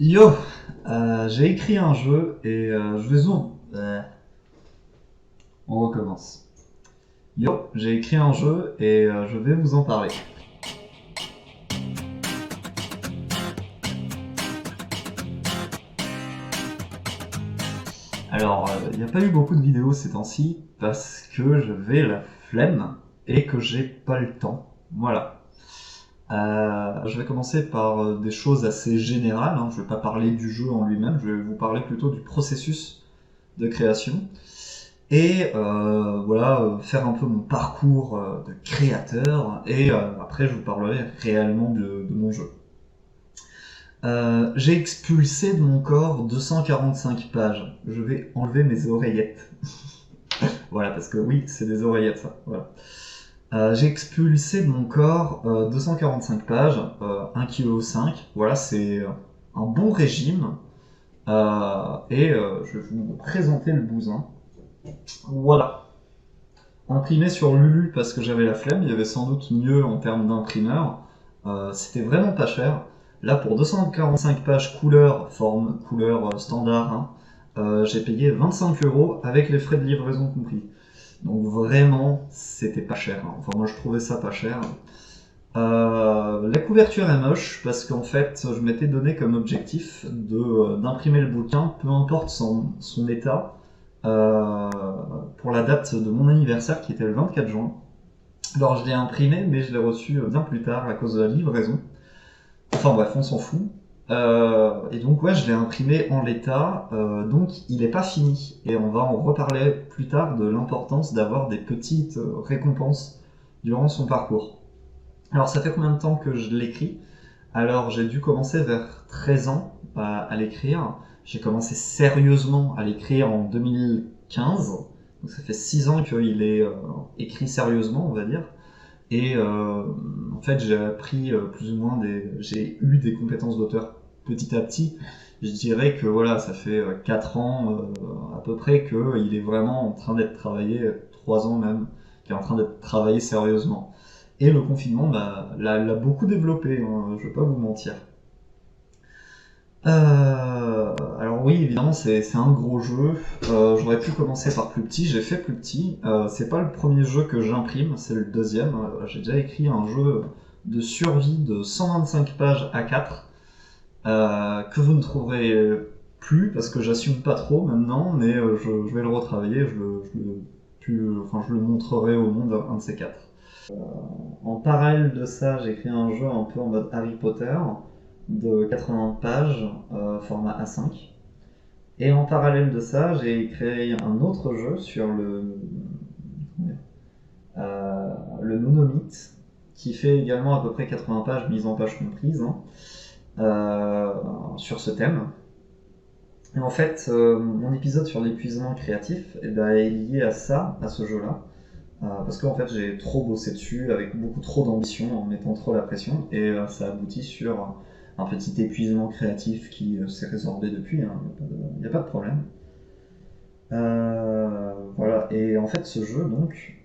Yo, j'ai écrit un jeu et je vais vous... on recommence. Yo, j'ai écrit un jeu et je vais vous en parler. Alors, il n'y a pas eu beaucoup de vidéos ces temps-ci parce que j'avais la flemme et que j'ai pas le temps. Voilà. Je vais commencer par des choses assez générales, hein. Je vais pas parler du jeu en lui-même, je vais vous parler plutôt du processus de création. Et voilà, faire un peu mon parcours de créateur, et après je vous parlerai réellement de mon jeu. J'ai expulsé de mon corps 245 pages. Je vais enlever mes oreillettes. Voilà, parce que oui, c'est des oreillettes ça. Voilà. J'ai expulsé de mon corps 245 pages, 1,5 kg. Voilà, c'est un bon régime. Et je vais vous présenter le bousin. Voilà. Imprimé sur Lulu parce que j'avais la flemme, il y avait sans doute mieux en termes d'imprimeur. C'était vraiment pas cher. Là, pour 245 pages couleur, forme couleur standard, hein, j'ai payé 25 € avec les frais de livraison compris. Donc vraiment, c'était pas cher, hein. Enfin, moi je trouvais ça pas cher. La couverture est moche parce qu'en fait, je m'étais donné comme objectif d'imprimer le bouquin, peu importe son état, euh, pour la date de mon anniversaire qui était le 24 juin. Alors je l'ai imprimé, mais je l'ai reçu bien plus tard à cause de la livraison. Enfin bref, on s'en fout. Et donc ouais, je l'ai imprimé en l'état, donc il n'est pas fini. Et on va en reparler plus tard de l'importance d'avoir des petites récompenses durant son parcours. Alors ça fait combien de temps que je l'écris? Alors j'ai dû commencer vers 13 ans à l'écrire. J'ai commencé sérieusement à l'écrire en 2015. Donc ça fait 6 ans qu'il est écrit sérieusement, on va dire. Et en fait j'ai appris plus ou moins j'ai eu des compétences d'auteur petit à petit. Je dirais que voilà, ça fait 4 ans à peu près qu'il est vraiment en train d'être travaillé, 3 ans même, qu'il est en train d'être travaillé sérieusement. Et le confinement l'a beaucoup développé, hein, je vais pas vous mentir. Alors oui, évidemment, c'est un gros jeu. J'aurais pu commencer par plus petit, j'ai fait plus petit. C'est pas le premier jeu que j'imprime, c'est le deuxième. J'ai déjà écrit un jeu de survie de 125 pages A4 que vous ne trouverez plus parce que j'assume pas trop maintenant, mais je vais le retravailler, je le montrerai au monde un de ces quatre. En parallèle de ça, j'ai créé un jeu un peu en mode Harry Potter de 80 pages, format A5. Et en parallèle de ça, j'ai créé un autre jeu sur le monomythe, qui fait également à peu près 80 pages, mise en page comprise, hein, sur ce thème. Et en fait, mon épisode sur l'épuisement créatif est lié à ça, à ce jeu-là. Parce qu'en fait j'ai trop bossé dessus avec beaucoup trop d'ambition en mettant trop la pression et ça aboutit sur un petit épuisement créatif qui s'est résorbé depuis, hein, il n'y a pas de problème. Voilà, et en fait ce jeu donc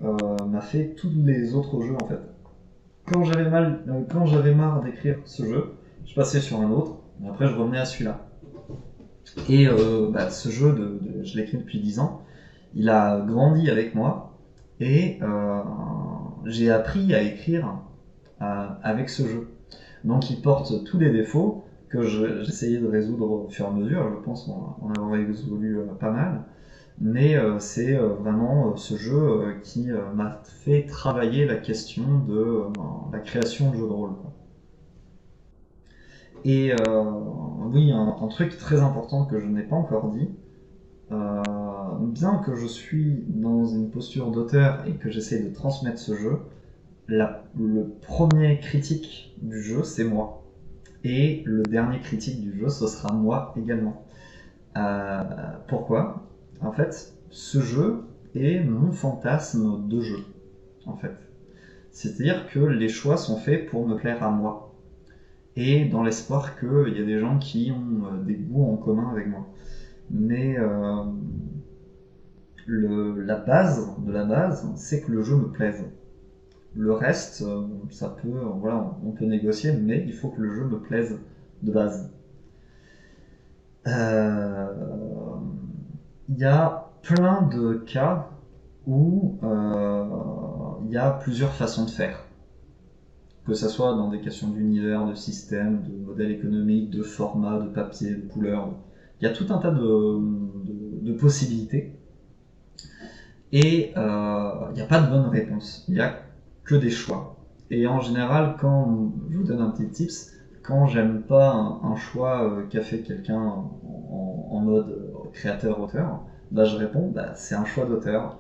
m'a fait tous les autres jeux en fait. Quand j'avais marre d'écrire ce jeu, je passais sur un autre, et après je revenais à celui-là. Et ce jeu, je l'ai écrit depuis 10 ans, il a grandi avec moi et j'ai appris à écrire avec ce jeu. Donc il porte tous les défauts que j'essayais de résoudre au fur et à mesure, je pense en avoir résolu pas mal, mais c'est vraiment ce jeu qui m'a fait travailler la question de la création de jeux de rôle, quoi. Et oui, un truc très important que je n'ai pas encore dit, bien que je suis dans une posture d'auteur et que j'essaie de transmettre ce jeu, le premier critique du jeu, c'est moi. Et le dernier critique du jeu, ce sera moi également. Pourquoi? En fait, ce jeu est mon fantasme de jeu, en fait. C'est-à-dire que les choix sont faits pour me plaire à moi. Et dans l'espoir qu'il y a des gens qui ont des goûts en commun avec moi. Mais la base de la base, c'est que le jeu me plaise. Le reste, ça peut, voilà, on peut négocier, mais il faut que le jeu me plaise de base. Euh, Il y a plein de cas où il y a plusieurs façons de faire. Que ce soit dans des questions d'univers, de système, de modèle économique, de format, de papier, de couleur. Il y a tout un tas de possibilités. Et il n'y a pas de bonne réponse. Il n'y a que des choix. Et en général, quand je vous donne un petit tips, quand j'aime pas un choix qu'a fait quelqu'un en mode créateur-auteur, bah, je réponds bah, c'est un choix d'auteur.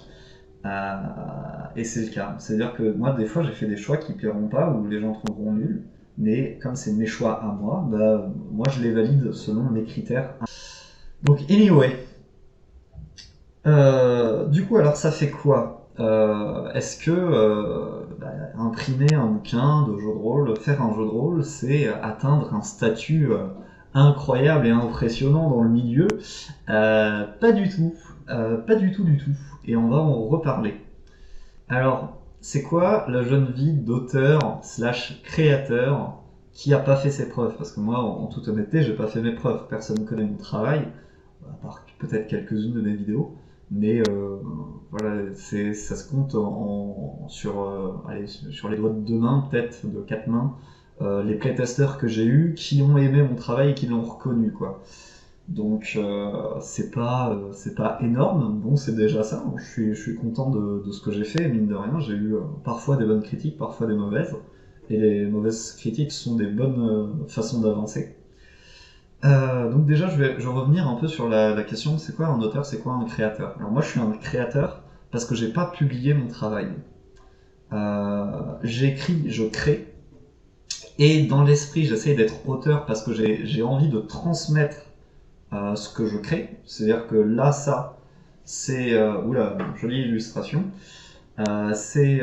Et c'est le cas. C'est-à-dire que moi, des fois, j'ai fait des choix qui plairont pas ou les gens trouveront nuls. Mais comme c'est mes choix à moi, bah, moi, je les valide selon mes critères. Donc, anyway. Du coup, alors, ça fait quoi Est-ce que bah, imprimer un bouquin de jeu de rôle, faire un jeu de rôle, c'est atteindre un statut incroyable et impressionnant dans le milieu? Pas du tout. Pas du tout du tout. Et on va en reparler. Alors, c'est quoi la jeune vie d'auteur slash créateur qui a pas fait ses preuves? Parce que moi, en toute honnêteté, j'ai pas fait mes preuves. Personne ne connaît mon travail, à part peut-être quelques-unes de mes vidéos. Mais voilà, ça se compte sur les doigts de deux mains, peut-être de quatre mains, les playtesters que j'ai eus qui ont aimé mon travail et qui l'ont reconnu, quoi. Donc c'est pas énorme, bon c'est déjà ça, je suis content de ce que j'ai fait, mine de rien, j'ai eu parfois des bonnes critiques, parfois des mauvaises, et les mauvaises critiques sont des bonnes façons d'avancer. Donc déjà je vais revenir un peu sur la question, c'est quoi un auteur, c'est quoi un créateur? Alors moi je suis un créateur parce que j'ai pas publié mon travail. J'écris, je crée, et dans l'esprit j'essaie d'être auteur parce que j'ai envie de transmettre ce que je crée. C'est-à-dire que là, ça, c'est... oula, jolie illustration. C'est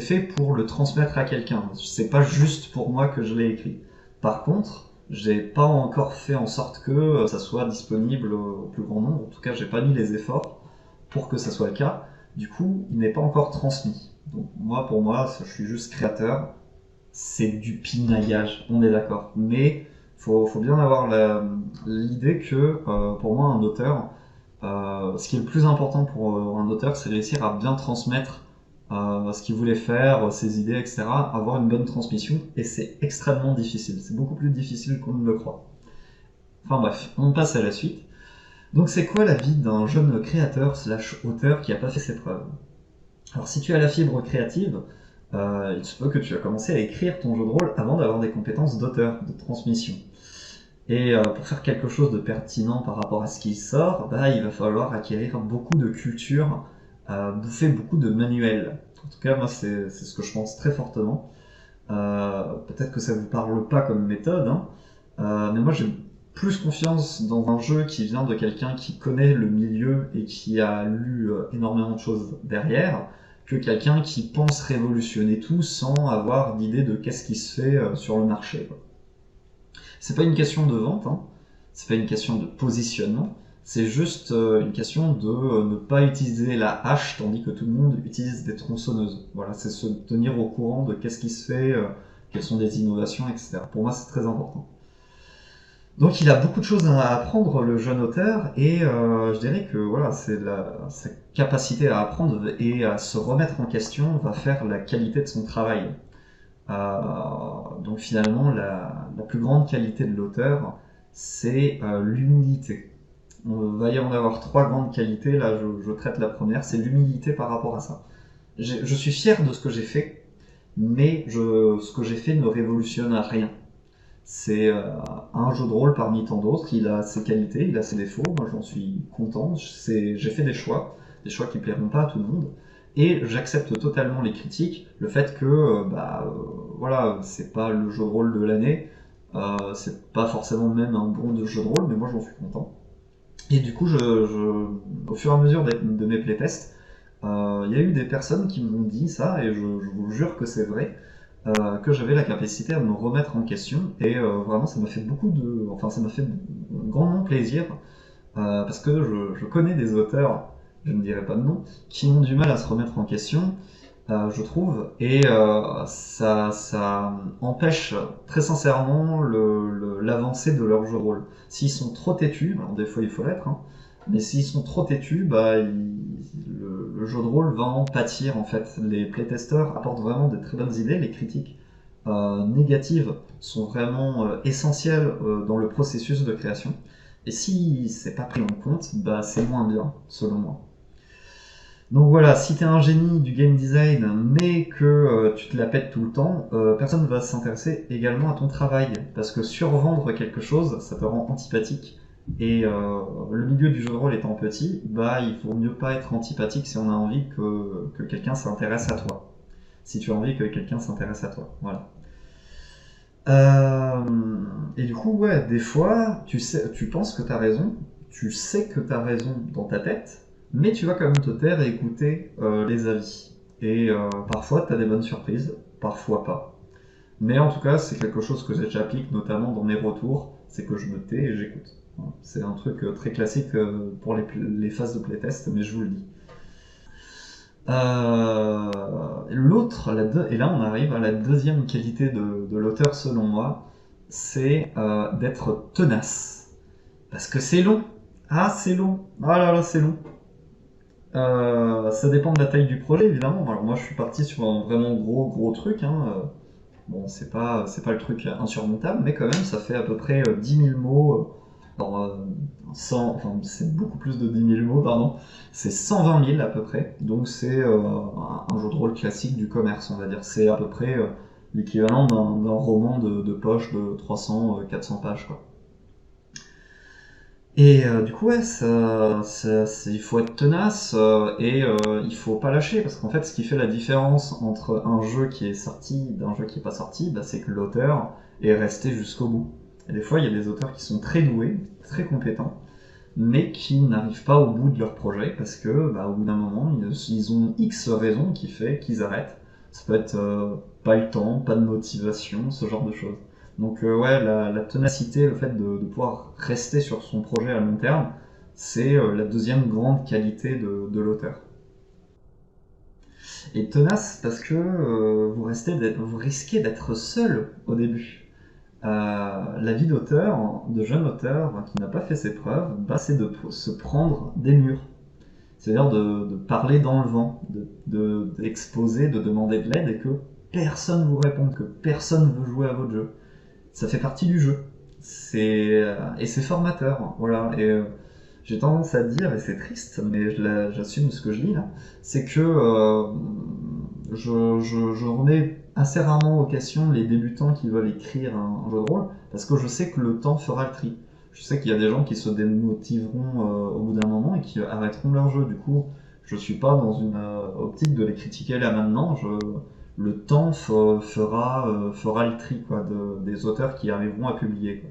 fait pour le transmettre à quelqu'un. C'est pas juste pour moi que je l'ai écrit. Par contre, j'ai pas encore fait en sorte que ça soit disponible au plus grand nombre. En tout cas, j'ai pas mis les efforts pour que ça soit le cas. Du coup, il n'est pas encore transmis. Donc moi, pour moi, je suis juste créateur. C'est du pinaillage, on est d'accord. Mais faut bien avoir l'idée que pour moi, un auteur, ce qui est le plus important pour un auteur, c'est réussir à bien transmettre ce qu'il voulait faire, ses idées, etc. Avoir une bonne transmission, et c'est extrêmement difficile. C'est beaucoup plus difficile qu'on ne le croit. Enfin bref, on passe à la suite. Donc c'est quoi la vie d'un jeune créateur slash auteur qui n'a pas fait ses preuves? Alors si tu as la fibre créative, il se peut que tu as commencé à écrire ton jeu de rôle avant d'avoir des compétences d'auteur, de transmission. Et pour faire quelque chose de pertinent par rapport à ce qui sort, bah, il va falloir acquérir beaucoup de culture, bouffer beaucoup de manuels. En tout cas, moi, c'est ce que je pense très fortement. Peut-être que ça vous parle pas comme méthode, hein, mais moi j'ai plus confiance dans un jeu qui vient de quelqu'un qui connaît le milieu et qui a lu énormément de choses derrière, que quelqu'un qui pense révolutionner tout sans avoir d'idée de qu'est-ce qui se fait sur le marché, quoi. C'est pas une question de vente, hein. C'est pas une question de positionnement, c'est juste une question de ne pas utiliser la hache tandis que tout le monde utilise des tronçonneuses. Voilà, c'est se tenir au courant de qu'est-ce qui se fait, quelles sont les innovations, etc. Pour moi, c'est très important. Donc il a beaucoup de choses à apprendre, le jeune auteur, et je dirais que voilà, sa capacité à apprendre et à se remettre en question va faire la qualité de son travail. Donc finalement, la plus grande qualité de l'auteur, c'est l'humilité. On va y en avoir trois grandes qualités, là je traite la première, c'est l'humilité par rapport à ça. Je suis fier de ce que j'ai fait, mais ce que j'ai fait ne révolutionne rien. C'est un jeu de rôle parmi tant d'autres, il a ses qualités, il a ses défauts, moi j'en suis content, j'ai fait des choix qui plairont pas à tout le monde, et j'accepte totalement les critiques, le fait que voilà, c'est pas le jeu de rôle de l'année, c'est pas forcément même un bon jeu de rôle, mais moi j'en suis content. Et du coup, au fur et à mesure de mes playtests, il y a eu des personnes qui m'ont dit ça, et je vous jure que c'est vrai, que j'avais la capacité à me remettre en question, et vraiment ça m'a fait ça m'a fait grandement plaisir, parce que je connais des auteurs, je ne dirai pas de nom, qui ont du mal à se remettre en question, je trouve, et ça empêche très sincèrement l'avancée de leur jeu de rôle. S'ils sont trop têtus, alors des fois il faut l'être, hein, mais s'ils sont trop têtus, bah, le jeu de rôle va en pâtir en fait. Les playtesters apportent vraiment de très bonnes idées, les critiques négatives sont vraiment essentielles dans le processus de création. Et si c'est pas pris en compte, bah, c'est moins bien, selon moi. Donc voilà, si t'es un génie du game design, mais que tu te la pètes tout le temps, personne ne va s'intéresser également à ton travail. Parce que survendre quelque chose, ça te rend antipathique. Et le milieu du jeu de rôle étant petit, bah il faut mieux pas être antipathique si on a envie que quelqu'un s'intéresse à toi. Si tu as envie que quelqu'un s'intéresse à toi. Voilà. Et du coup, ouais, des fois, tu penses que t'as raison, tu sais que t'as raison dans ta tête, mais tu vas quand même te taire et écouter les avis. Et parfois, t'as des bonnes surprises, parfois pas. Mais en tout cas, c'est quelque chose que j'applique notamment dans mes retours, c'est que je me tais et j'écoute. Voilà. C'est un truc très classique pour les phases de playtest, mais je vous le dis. L'autre, et là on arrive à la deuxième qualité de l'auteur selon moi, c'est d'être tenace. Parce que c'est long. Ah, c'est long. Ah là là, c'est long. Ça dépend de la taille du projet, évidemment. Alors moi, je suis parti sur un vraiment gros truc. Hein. Bon, c'est pas le truc insurmontable, mais quand même, ça fait à peu près 10 000 mots. Alors, enfin, c'est beaucoup plus de 10 000 mots, pardon. C'est 120 000 à peu près. Donc, c'est un jeu de rôle classique du commerce, on va dire. C'est à peu près l'équivalent d'un roman de poche de 300-400 pages, quoi. Et du coup, ouais, il faut être tenace et il faut pas lâcher parce qu'en fait, ce qui fait la différence entre un jeu qui est sorti d'un jeu qui est pas sorti, bah, c'est que l'auteur est resté jusqu'au bout. Et des fois, il y a des auteurs qui sont très doués, très compétents, mais qui n'arrivent pas au bout de leur projet parce que, bah, au bout d'un moment, ils ont X raisons qui fait qu'ils arrêtent. Ça peut être pas le temps, pas de motivation, ce genre de choses. Donc ouais, la ténacité, le fait de pouvoir rester sur son projet à long terme, c'est la deuxième grande qualité de l'auteur. Et tenace parce que vous risquez d'être seul au début. La vie d'auteur, de jeune auteur qui n'a pas fait ses preuves, bah, c'est de se prendre des murs. C'est-à-dire de parler dans le vent, d'exposer, de demander de l'aide et que personne vous réponde, que personne veut jouer à votre jeu. Ça fait partie du jeu. Et c'est formateur, voilà. Et j'ai tendance à dire, et c'est triste, mais j'assume ce que je dis là, c'est que je remets assez rarement en question les débutants qui veulent écrire un jeu de rôle, parce que je sais que le temps fera le tri. Je sais qu'il y a des gens qui se démotiveront au bout d'un moment et qui arrêteront leur jeu. Du coup, je suis pas dans une optique de les critiquer là maintenant. Le temps fera le tri quoi, des auteurs qui arriveront à publier.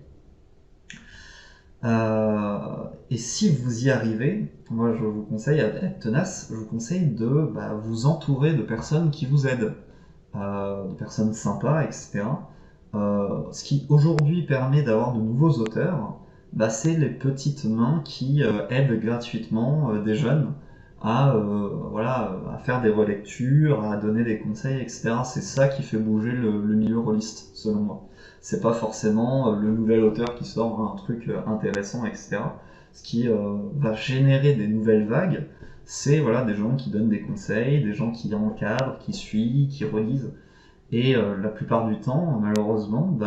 Quoi. Et si vous y arrivez, moi je vous conseille à être tenace, je vous conseille de vous entourer de personnes qui vous aident, de personnes sympas, etc. Ce qui aujourd'hui permet d'avoir de nouveaux auteurs, c'est les petites mains qui aident gratuitement des jeunes à faire des relectures, à donner des conseils, etc. C'est ça qui fait bouger le milieu rôliste, selon moi. C'est pas forcément le nouvel auteur qui sort un truc intéressant, etc. Ce qui va générer des nouvelles vagues, c'est des gens qui donnent des conseils, des gens qui encadrent, qui suivent, qui relisent. Et la plupart du temps, malheureusement,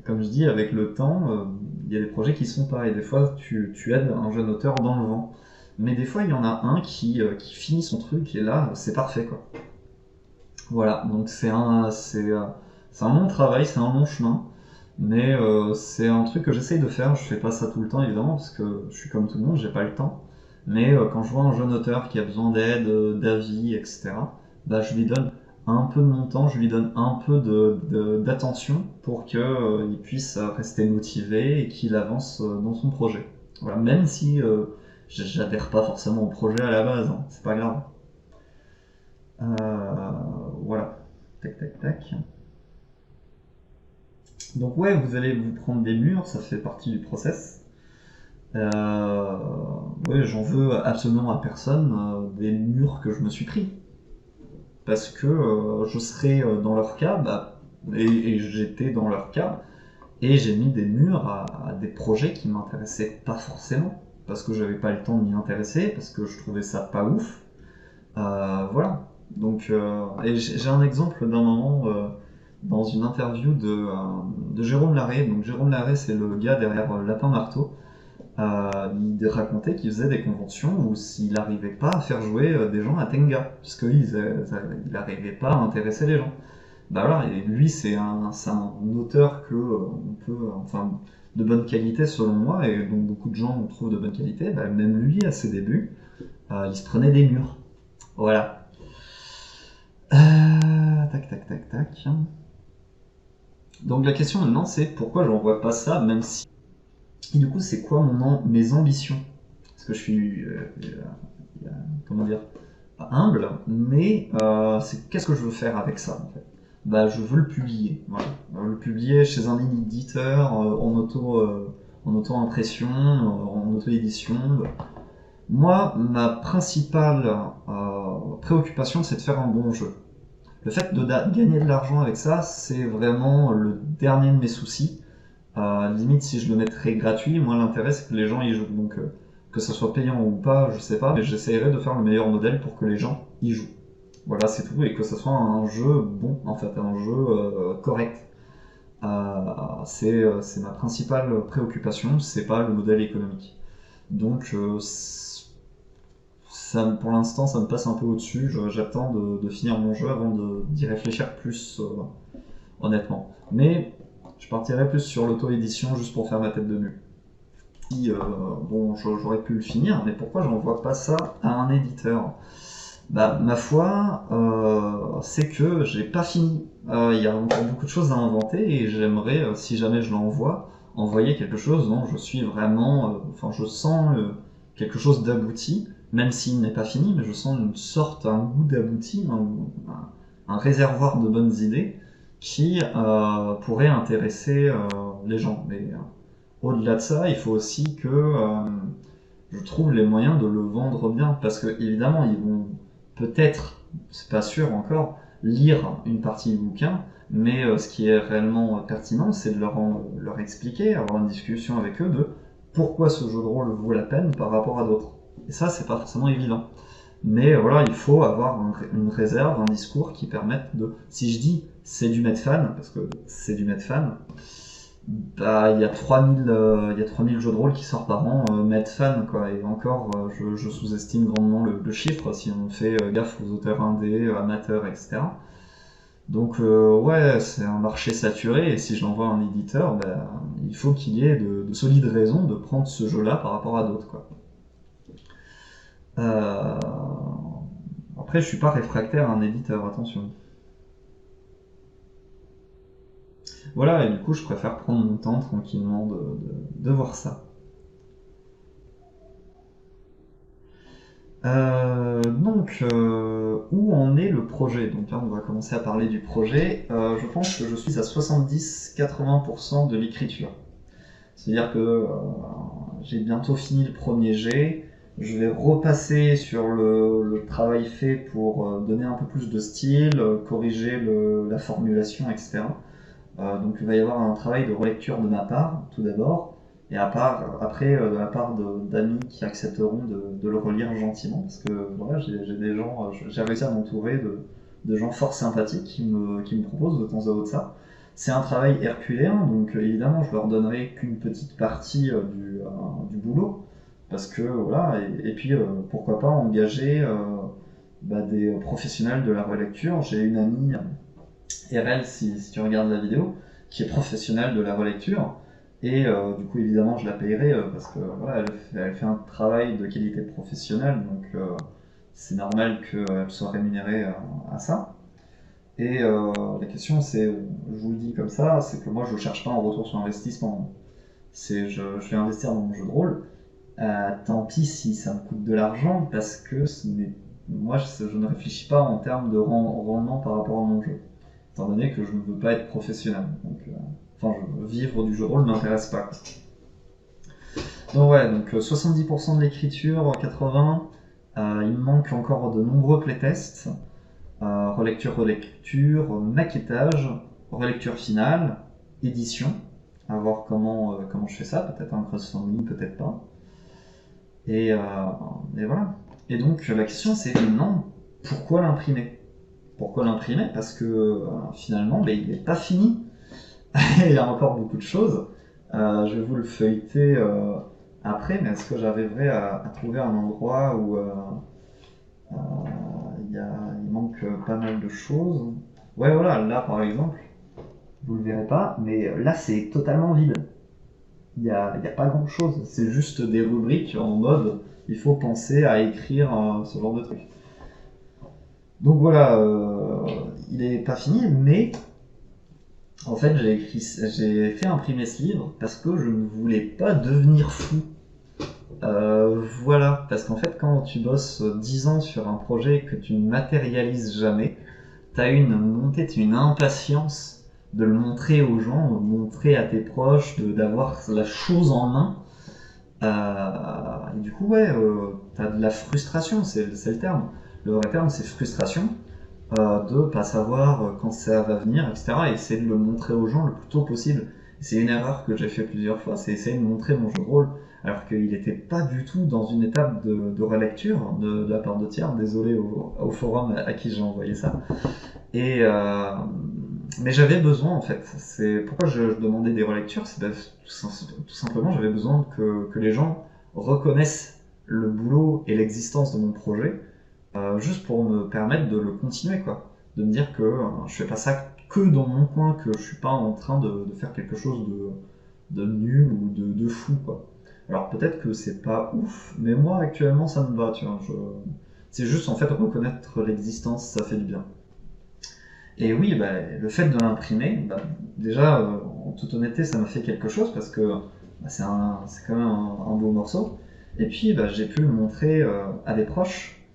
comme je dis, avec le temps, il y a des projets qui sont pas. Et des fois, tu aides un jeune auteur dans le vent. Mais des fois, il y en a un qui finit son truc et là, c'est parfait, quoi. Voilà, donc c'est un long travail, c'est un long chemin. Mais c'est un truc que j'essaye de faire. Je fais pas ça tout le temps, évidemment, parce que je suis comme tout le monde, j'ai pas le temps. Mais quand je vois un jeune auteur qui a besoin d'aide, d'avis, etc., je lui donne un peu de mon temps, je lui donne un peu d'attention pour qu'il puisse rester motivé et qu'il avance dans son projet. Voilà, même si j'adhère pas forcément au projet à la base, hein, c'est pas grave. Voilà. Tac, tac, tac. Donc ouais, vous allez vous prendre des murs, ça fait partie du process. Ouais, j'en veux absolument à personne des murs que je me suis pris. parce que je serais dans leur cas, et j'étais dans leur cas, et j'ai mis des murs à des projets qui m'intéressaient pas forcément, parce que j'avais pas le temps de m'y intéresser, parce que je trouvais ça pas ouf. Voilà. Donc, et j'ai un exemple d'un moment dans une interview de Jérôme Larrey. Donc Jérôme Larrey, c'est le gars derrière Lapin Marteau. Il racontait qu'il faisait des conventions où s'il n'arrivait pas à faire jouer des gens à Tenga, puisqu'il n'arrivait pas à intéresser les gens. Bah voilà, et lui c'est un auteur que on peut, enfin, de bonne qualité selon moi, et dont beaucoup de gens trouvent de bonne qualité. Bah, même lui à ses débuts, il se prenait des murs. Voilà. Tac tac tac tac. Donc la question maintenant c'est pourquoi j'en vois pas ça, même si. Et du coup c'est quoi mes ambitions? Parce que je suis, comment dire, pas humble, mais c'est qu'est-ce que je veux faire avec ça en fait. Bah je veux le publier, voilà. Le publier chez un éditeur en auto-impression, en auto-édition. Moi, ma principale préoccupation, c'est de faire un bon jeu. Le fait de gagner de l'argent avec ça, c'est vraiment le dernier de mes soucis. Limite, si je le mettrais gratuit, moi l'intérêt c'est que les gens y jouent. Donc que ça soit payant ou pas, je sais pas, mais j'essayerai de faire le meilleur modèle pour que les gens y jouent. Voilà, c'est tout, et que ce soit un jeu bon, en fait, un jeu correct. C'est ma principale préoccupation, c'est pas le modèle économique. Donc ça, pour l'instant, ça me passe un peu au-dessus. J'attends de finir mon jeu avant d'y réfléchir plus, honnêtement. Mais je partirai plus sur l'auto-édition juste pour faire ma tête de mule. Bon, j'aurais pu le finir, mais pourquoi j'en vois pas ça à un éditeur? Bah, ma foi, c'est que j'ai pas fini. Il y a encore beaucoup de choses à inventer et j'aimerais, si jamais je l'envoie, envoyer quelque chose dont je suis vraiment, enfin, je sens quelque chose d'abouti, même s'il n'est pas fini, mais je sens un goût d'abouti, un réservoir de bonnes idées qui pourrait intéresser les gens. Mais au-delà de ça, il faut aussi que je trouve les moyens de le vendre bien, parce que évidemment, ils vont peut-être, c'est pas sûr encore, lire une partie du bouquin, mais ce qui est réellement pertinent, c'est de leur expliquer, avoir une discussion avec eux de pourquoi ce jeu de rôle vaut la peine par rapport à d'autres. Et ça, c'est pas forcément évident. Mais voilà, il faut avoir une réserve, un discours qui permette de. Si je dis c'est du Medfan, parce que c'est du Medfan, bah, il y a 3000 jeux de rôle qui sortent par an, Medfan, quoi. Et encore, je sous-estime grandement le chiffre si on fait gaffe aux auteurs indés, amateurs, etc. Donc, ouais, c'est un marché saturé, et si j'envoie un éditeur, bah, il faut qu'il y ait de solides raisons de prendre ce jeu-là par rapport à d'autres, quoi. Euh, Après, je suis pas réfractaire à un éditeur, attention. Voilà, et du coup, je préfère prendre mon temps tranquillement de voir ça. Où en est le projet? Donc là, on va commencer à parler du projet. Je pense que je suis à 70-80% de l'écriture. C'est-à-dire que j'ai bientôt fini le premier jet. Je vais repasser sur le travail fait pour donner un peu plus de style, corriger la formulation, etc. Donc il va y avoir un travail de relecture de ma part, tout d'abord, et après de la part d'amis qui accepteront de le relire gentiment, parce que voilà, j'ai des gens, j'ai réussi à m'entourer de gens fort sympathiques qui me proposent de temps à autre ça. C'est un travail herculéen, donc évidemment je leur donnerai qu'une petite partie du boulot, parce que voilà, et puis pourquoi pas engager des professionnels de la relecture. J'ai une amie, RL, si tu regardes la vidéo, qui est professionnelle de la relecture. Et du coup, évidemment, je la payerai parce que voilà, elle fait un travail de qualité professionnelle, donc c'est normal qu'elle soit rémunérée à ça. Et la question, c'est, je vous le dis comme ça, c'est que moi, je ne cherche pas un retour sur investissement. Je vais investir dans mon jeu de rôle. Tant pis si ça me coûte de l'argent, parce que moi, je ne réfléchis pas en termes de rendement par rapport à mon jeu, étant donné que je ne veux pas être professionnel. Donc, vivre du jeu de rôle ne m'intéresse pas. Donc ouais, donc 70% de l'écriture, 80%, il me manque encore de nombreux playtests. relecture, relecture, maquettage, relecture finale, édition, à voir comment je fais ça, peut-être un crowdfunding, peut-être pas. Et voilà. Et donc la question c'est maintenant, pourquoi l'imprimer? Pourquoi l'imprimer? Parce que finalement, il n'est pas fini. Il y a encore beaucoup de choses. Je vais vous le feuilleter après, mais est-ce que j'arriverai à trouver un endroit où euh, il manque pas mal de choses? Ouais, voilà, là par exemple, vous le verrez pas, mais là c'est totalement vide. Il y a pas grand chose. C'est juste des rubriques en mode il faut penser à écrire ce genre de truc. Donc voilà, il est pas fini, mais en fait j'ai fait imprimer ce livre parce que je ne voulais pas devenir fou. Voilà, parce qu'en fait quand tu bosses 10 ans sur un projet que tu ne matérialises jamais, t'as une montée, une impatience de le montrer aux gens, de le montrer à tes proches, d'avoir la chose en main. Et du coup, ouais, t'as de la frustration, c'est le terme. Le vrai terme, c'est frustration de pas savoir quand ça va venir, etc. Et essayer de le montrer aux gens le plus tôt possible. C'est une erreur que j'ai fait plusieurs fois, c'est essayer de montrer mon jeu de rôle, alors qu'il n'était pas du tout dans une étape de relecture de la part de tiers. Désolé au forum à qui j'ai envoyé ça. Et mais j'avais besoin en fait. C'est pourquoi je demandais des relectures, c'est tout simplement j'avais besoin que les gens reconnaissent le boulot et l'existence de mon projet, juste pour me permettre de le continuer quoi. De me dire que je fais pas ça que dans mon coin, que je suis pas en train de faire quelque chose de nul ou de fou quoi. Alors peut-être que c'est pas ouf, mais moi actuellement ça me va, tu vois. C'est juste en fait reconnaître l'existence, ça fait du bien. Et oui, le fait de l'imprimer, déjà, en toute honnêteté, ça m'a fait quelque chose parce que c'est quand même un beau morceau. Et puis, j'ai pu le montrer à des proches.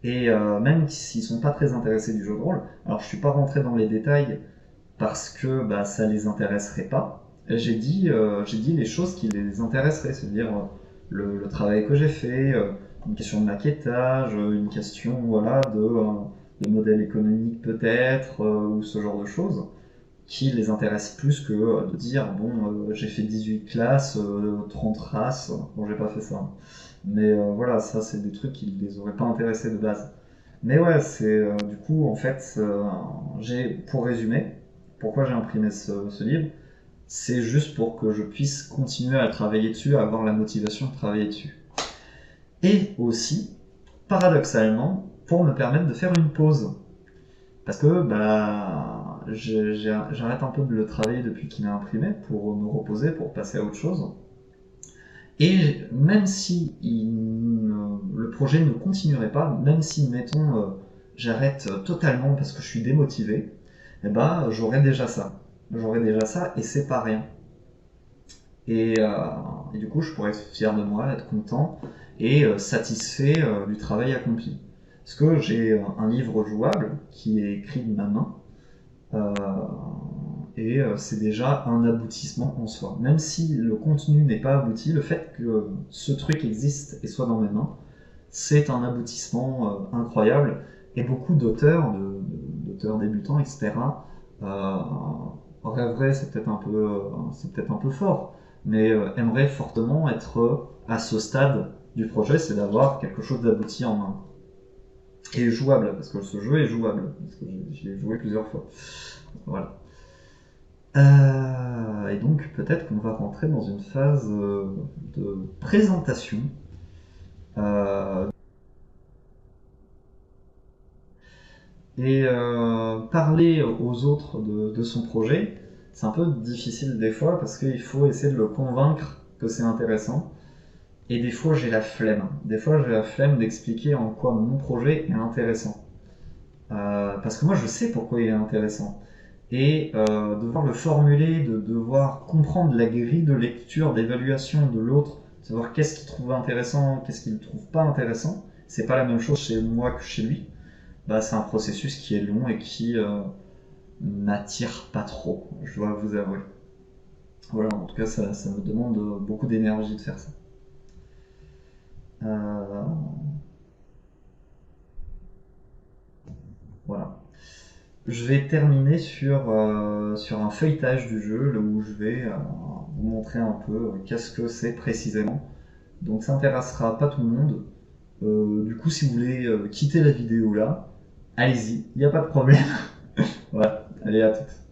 Et même s'ils sont pas très intéressés du jeu de rôle, alors je suis pas rentré dans les détails parce que ça les intéresserait pas. J'ai dit les choses qui les intéresseraient, c'est-à-dire le travail que j'ai fait, une question de maquettage, une question voilà, de modèle économique peut-être, ou ce genre de choses, qui les intéressent plus que de dire bon, j'ai fait 18 classes, 30 races, bon j'ai pas fait ça. Mais voilà, ça c'est des trucs qui les auraient pas intéressés de base. Mais ouais, c'est du coup en fait, pour résumer, pourquoi j'ai imprimé ce livre, c'est juste pour que je puisse continuer à travailler dessus, à avoir la motivation de travailler dessus. Et aussi, paradoxalement, pour me permettre de faire une pause. Parce que j'arrête un peu de le travailler depuis qu'il est imprimé pour me reposer, pour passer à autre chose. Et même si le projet ne continuerait pas, même si, mettons, j'arrête totalement parce que je suis démotivé, eh j'aurais déjà ça. J'aurais déjà ça et c'est pas rien. Et du coup, je pourrais être fier de moi, être content et satisfait du travail accompli. Parce que j'ai un livre jouable qui est écrit de ma main, euh, et c'est déjà un aboutissement en soi. Même si le contenu n'est pas abouti, le fait que ce truc existe et soit dans mes mains, c'est un aboutissement incroyable. Et beaucoup d'auteurs débutants, etc., rêveraient, c'est peut-être un peu fort, mais aimeraient fortement être à ce stade du projet, c'est d'avoir quelque chose d'abouti en main. Et jouable, parce que ce jeu est jouable, parce que j'y ai joué plusieurs fois. Voilà. Et donc peut-être qu'on va rentrer dans une phase de présentation. Euh, Parler aux autres de son projet, c'est un peu difficile des fois parce qu'il faut essayer de le convaincre que c'est intéressant. Et des fois j'ai la flemme. Des fois j'ai la flemme d'expliquer en quoi mon projet est intéressant. Parce que moi je sais pourquoi il est intéressant. Et devoir le formuler, de devoir comprendre la grille de lecture, d'évaluation de l'autre, savoir qu'est-ce qu'il trouve intéressant, qu'est-ce qu'il ne trouve pas intéressant, c'est pas la même chose chez moi que chez lui. C'est un processus qui est long et qui m'attire pas trop, je dois vous avouer. Voilà, en tout cas, ça me demande beaucoup d'énergie de faire ça. Euh, Voilà. Je vais terminer sur un feuilletage du jeu, là où je vais vous montrer un peu qu'est-ce que c'est précisément. Donc ça intéressera pas tout le monde. Du coup, si vous voulez quitter la vidéo là, allez-y, il n'y a pas de problème. Voilà, allez à toutes.